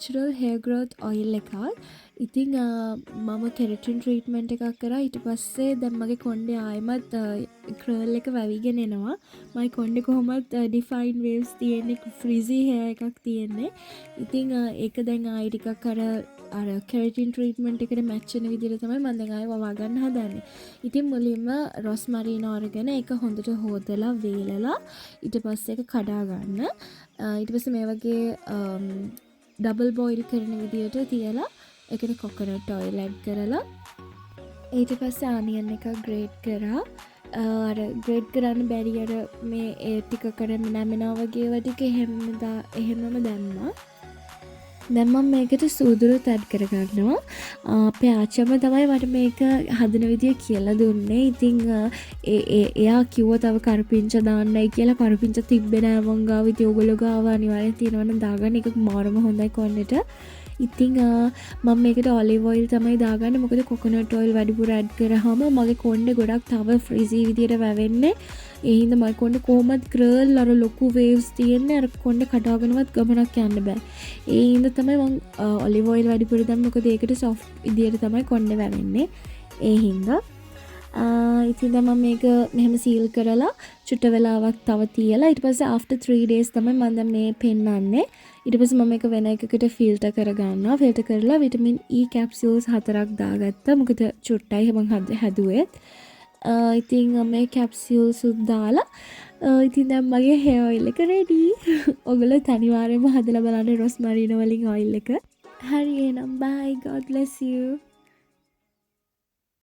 natural hair growth oil එකක්. ඉතින් මම කෙරටින් ට්‍රීට්මන්ට් එකක් කරා. ඊට පස්සේ දැන් මගේ කොණ්ඩේ ආයෙමත් කර්ල් එක වැවිගෙන එනවා. මගේ කොණ්ඩේ කොහොමත් ඩිෆයින් වේව්ස් තියෙන්නේ, ෆ්‍රිසි හෙයර් එකක් තියෙන්නේ. ඉතින් ඒක දැන් ආයෙ ටිකක් අර කෙරටින් ට්‍රීට්මන්ට් එකට මැච් වෙන විදිහට තමයි මම දැන් ආයෙ වවා ගන්න හදන්නේ. ඉතින් මුලින්ම රොස්මරීනෝ අරගෙන ඒක හොඳට හොදලා වේලලා ඊට පස්සේ ඒක කඩා ගන්න. ඊට පස්සේ මේ වගේ ඩබල් බොයිල් කරන විදිහට තියලා ඒකට කොකොනට් ඔයිල් ඇඩ් කරලා ඊට පස්සේ ආනියන් එකක් ග්‍රේට් කරා. අර ග්‍රේට් කරන්න බැරි අර මේ ඒ ටික කරන්න නැමෙනවා වගේ ඒවා ටික එහෙමම දැම්මා. දැන් මම මේකට සූදුරුත් ඇඩ් කරගන්නවා. අපේ ආච්චිම තමයි මට මේක හදන විදිය කියලා දුන්නේ. ඉතින් එයා කිව්වා තව කරපිංච දාන්නයි කියලා. කරපිංච තිබ්බේ නෑ මං ගාව. ඉතින් ඔයගොල්ලෝ ගාව අනිවාර්යෙන් තියෙනවනම් දාගන්න. ඒක මාරම හොඳයි කොන්නට. ඉතින් මම මේකට ඔලිව් ඔයිල් තමයි දාගන්නේ. මොකද කොකොනට් ඔයිල් වැඩිපුර ඇඩ් කරාම මගේ කොණ්ඩේ ගොඩක් තව ෆ්‍රිසි විදියට වැවෙන්නේ. ඒ හින්දා මගේ කොණ්ඩේ කොහොමද කර්ල් අර ලොකු වේව්ස් තියෙන්නේ. අර කොණ්ඩේ කඩාගෙනවත් ගමනක් යන්න බෑ. ඒ හින්දා තමයි මම ඔලිව් ඔයිල් වැඩිපුර දැම්මේ. මොකද ඒකට සොෆ්ට් විදියට තමයි කොණ්ඩේ වැවෙන්නේ. ඒ හින්දා ඉතින් දැන් මම මේක මෙහෙම සීල් කරලා චුට්ට වෙලාවක් තව තියලා ඊට පස්සේ after 3 days තමයි මම දැන් මේ පෙන්නන්නේ. ඊට පස්සේ මම මේක වෙන එකකට ෆිල්ටර් කරගන්නවා. ෆිල්ටර් කරලා විටමින් E capsules 4ක් දාගත්තා. මොකද චුට්ටයි මම හැදුවේ. ඉතින් මේ capsules උත් දාලා ඉතින් දැන් මගේ hair oil එක ready. ඔයගොල්ලෝ අනිවාර්යයෙන්ම හදලා බලන්න රොස්මරීනෝ වලින් oil එක. හරි එහෙනම් bye, God bless you.